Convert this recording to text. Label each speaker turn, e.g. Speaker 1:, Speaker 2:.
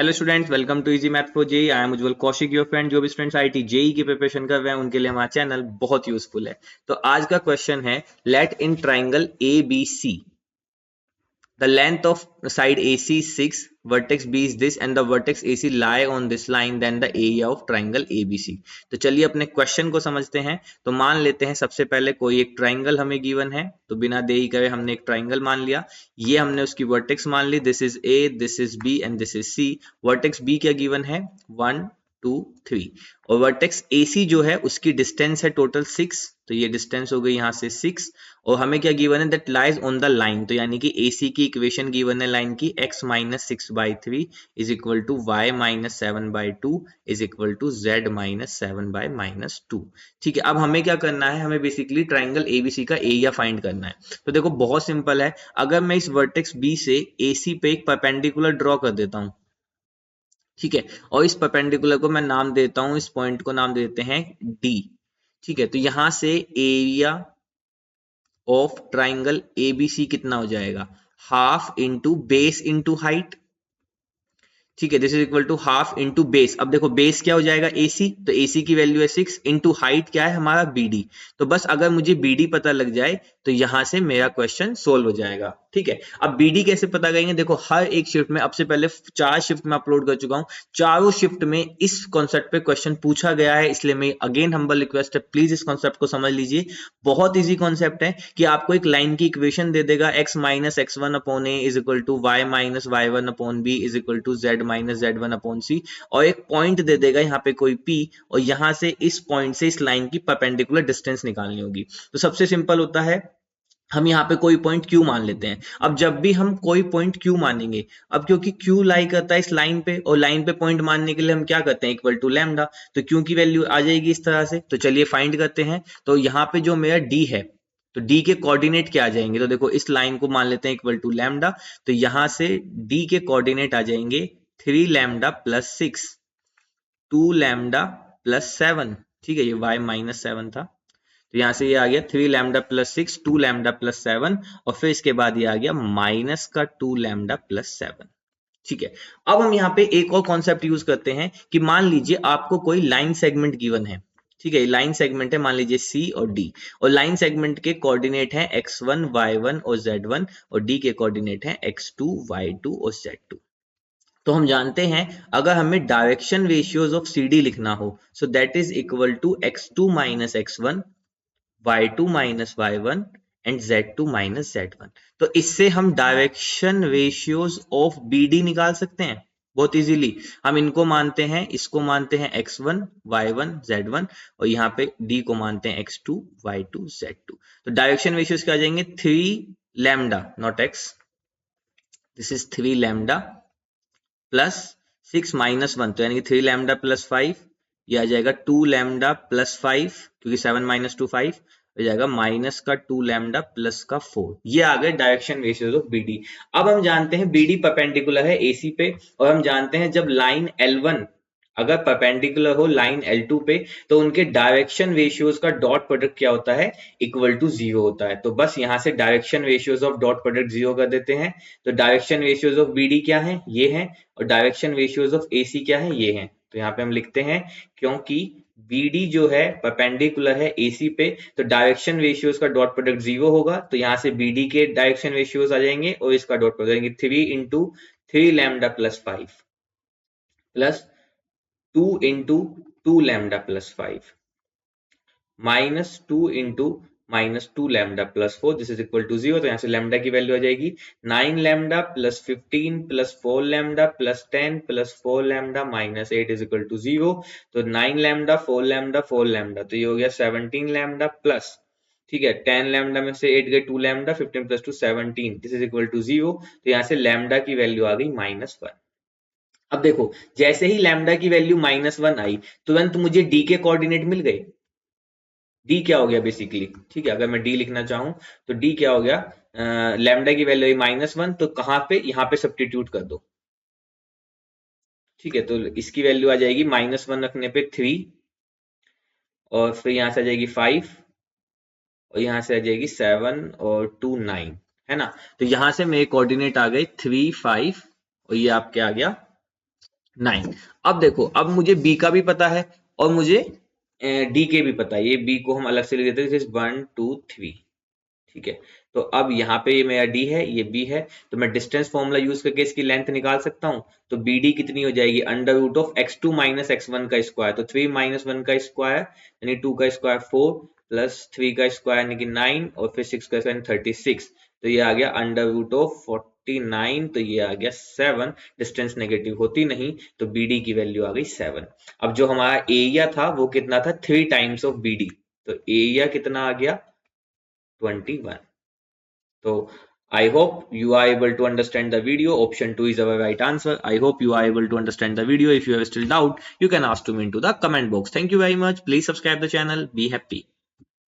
Speaker 1: Hello students, welcome to easy math for JEE. I am Ujjwal Kaushik, your friend. जो भी students IIT JEE की preparation कर रहे हैं उनके लिए हमारा चैनल बहुत यूजफुल है। तो आज का क्वेश्चन है, let in triangle A B C the length of side AC is 6, vertex B is this and the vertex AC lie on this line, then the area of triangle ABC। तो चलिए अपने question को समझते हैं। तो मान लेते हैं सबसे पहले कोई एक ट्राइंगल हमें गिवन है, तो बिना देरी करे हमने एक ट्राइंगल मान लिया। ये हमने उसकी वर्टेक्स मान ली, this is A, this is B and this is C. Vertex B क्या गिवन है, 1 2 3। और वर्टेक्स AC जो है उसकी डिस्टेंस है टोटल 6, तो ये डिस्टेंस हो गई यहाँ से 6। और हमें क्या गिवन है, that lies on the line, तो यानी कि AC की इक्वेशन गिवन है लाइन की, x minus 6/3 is equal to y minus 7/2 is equal to z minus 7/-2। ठीक है, अब हमें क्या करना है, हमें बेसिकली ट्राइंगल ABC का एरिया फाइंड करना है। तो देखो बहुत सिंपल है, अगर मैं इस वर्टेक्स B से AC पे एक परपेंडिकुलर ड्रॉ कर देता हूं, ठीक है, और इस परपेंडिकुलर को मैं नाम देता हूं, इस पॉइंट को नाम देते हैं D। ठीक है, तो यहां से एरिया ऑफ ट्राइंगल ABC कितना हो जाएगा, half into base into height. ठीक है, this is equal to half into base. अब देखो बेस क्या हो जाएगा, AC, तो AC की वैल्यू है 6, इंटू हाइट क्या है हमारा BD। तो बस अगर मुझे BD पता लग जाए तो यहां से मेरा क्वेश्चन सोल्व हो जाएगा। ठीक है, अब BD कैसे पता करेंगे, देखो हर एक शिफ्ट में, अब से पहले 4 शिफ्ट में अपलोड कर चुका हूं, चारों शिफ्ट में इस कॉन्सेप्ट पे क्वेश्चन पूछा गया है, इसलिए मैं अगेन हम्बल रिक्वेस्ट है, प्लीज इस कॉन्सेप्ट को समझ लीजिए। बहुत इजी कॉन्सेप्ट है कि आपको एक लाइन की इक्वेशन दे देगा, x minus x1 upon A is equal to y minus y1 upon B is equal to z minus z1 upon C, और एक पॉइंट दे देगा यहाँ पे कोई p, और यहाँ से इस पॉइंट से इस लाइन की परपेंडिकुलर डिस्टेंस निकालनी होगी। तो सबसे सिंपल होता है, हम यहाँ पे कोई पॉइंट Q मान लेते हैं। अब जब भी हम कोई पॉइंट Q मानेंगे, अब क्योंकि Q लाई करता है इस लाइन पे, और लाइन पे पॉइंट मानने के लिए हम क्या करते हैं, इक्वल टू लैम्डा। तो Q की वैल्यू आ जाएगी इस तरह से। तो चलिए फाइंड करते हैं। तो यहाँ पे जो मेरा D है, तो D के कोऑर्डिनेट क्या आ जाएंगे, तो देखो इस लाइन को मान लेते हैं इक्वल टू लैम्डा। तो यहाँ से D के कोऑर्डिनेट आ जाएंगे 3 लैम्डा प्लस 6, 2 लैम्डा प्लस 7। ठीक है, ये y माइनस 7 था, तो यहां से ये आ गया 3 लैम्डा प्लस 6, 2 लैम्डा प्लस 7, और फिर इसके बाद ये आ गया माइनस का 2 लैम्डा प्लस 7। ठीक है, अब हम यहाँ पे एक और कॉन्सेप्ट यूज करते हैं कि मान लीजिए आपको कोई लाइन सेगमेंट गिवन है। ठीक है, लाइन सेगमेंट है मान लीजिए C और D, और लाइन सेगमेंट के कोऑर्डिनेट हैं x1 y1 और z1, और D के कोऑर्डिनेट हैं x2 y2 और z2। तो हम जानते हैं, अगर हमें डायरेक्शन रेशियोज ऑफ CD लिखना हो, so that is equal to x2 minus x1, y2 minus y1 and z2 minus z1। तो इससे हम डायरेक्शन रेशियोज ऑफ BD निकाल सकते हैं बहुत इजीली। हम इनको मानते हैं, इसको मानते हैं x1 y1 z1, और यहाँ पे D को मानते हैं x2 y2 z2। तो डायरेक्शन रेशियोज क्या आ जाएंगे, 3 lambda naught x, this is 3 lambda plus 6 minus 1, तो यानी कि 3 लैम्डा प्लस 5, ये आ जाएगा 2 लैम्डा प्लस 5, क्योंकि 7 माइनस 2 5 हो जाएगा, माइनस का 2 लैम्डा प्लस का 4। ये आ गए डायरेक्शन रेशियोज ऑफ BD। अब हम जानते हैं BD परपेंडिकुलर है AC पे, और हम जानते हैं जब लाइन L1 अगर परपेंडिकुलर हो लाइन L2 पे, तो उनके डायरेक्शन रेशियोज का डॉट प्रोडक्ट क्या होता है, इक्वल टू 0 होता है। तो बस यहां से direction ratios of dot product 0 कर देते हैं। तो डायरेक्शन रेशियोज ऑफ BD क्या है, ये है, और डायरेक्शन रेशियोज ऑफ AC क्या है, ये है। तो यहाँ पे हम लिखते हैं, क्योंकि BD जो है परपेंडिकुलर है AC पे, तो डायरेक्शन रेशियोज का डॉट प्रोडक्ट 0 होगा। तो यहाँ से BD के डायरेक्शन रेशियोज आ जाएंगे, और इसका डॉट प्रोडक्ट जाएंगे 3 into 3 lambda plus 5 plus 2 into 2 lambda plus 5 minus 2 into minus 2 lambda plus 4, this is equal to 0। तो यहाँ से लैम्डा की वैल्यू आ जाएगी 9 lambda plus 15 plus 4 lambda plus 10 plus 4 lambda minus 8 is equal to 0। तो 9 lambda 4 lambda 4 lambda, तो ये हो गया 17 लैम्डा प्लस, ठीक है, 10 लैम्डा में से 8 गए 2 lambda, 15 plus 2 17, this is equal to 0। तो यहाँ से लैम्डा की वैल्यू आ गई -1। अब देखो, जैसे ही लैम्डा की वैल्यू -1 आई, तुरंत मुझे D के कोऑर्डिनेट मिल गए। D क्या हो गया बेसिकली, ठीक है, अगर मैं D लिखना चाहूं तो D क्या हो गया, लैम्डा की वैल्यू -1, तो कहां पे, यहाँ पे सब्स्टिट्यूट कर दो। ठीक है, तो इसकी वैल्यू आ जाएगी -1 रखने पे 3, और फिर यहाँ से आ जाएगी 5, और यहाँ से आ जाएगी 7 और 2 9, है ना। तो यहाँ से मेरे कोऑर्डिनेट आ गए 3 5, और ये आपके आ गया 9। अब देखो, अब मुझे बी का भी पता है और मुझे डी के भी पता है। ये बी को हम अलग से लिख देते हैं, 1 2 3। ठीक है, तो अब यहाँ पे ये मेरा डी है, ये बी है, तो मैं डिस्टेंस फॉर्मूला यूज करके इसकी लेंथ निकाल सकता हूँ। तो बी डी कितनी हो जाएगी, under root of x2 minus x1 का स्क्वायर, तो 3 माइनस 1 का स्क्वायर यानी 2 का स्क्वायर 4 प्लस 3 का स्क्वायर यानी कि 9 और फिर 6 का स्क्वायर 36। तो ये आ गया अंडर रूट ऑफ 49, तो ये आ गया 7। डिस्टेंस नेगेटिव होती नहीं, तो बी डी की वैल्यू आ गई 7। अब जो हमारा एरिया था वो कितना था, 3 टाइम्स ऑफ बी डी, तो एरिया कितना आ गया 21। So I hope you are able to understand the video. Option 2 is our right answer. I hope you are able to understand the video. If you have still doubt, you can ask to me into the comment box. Thank you very much. Please subscribe the channel. Be happy.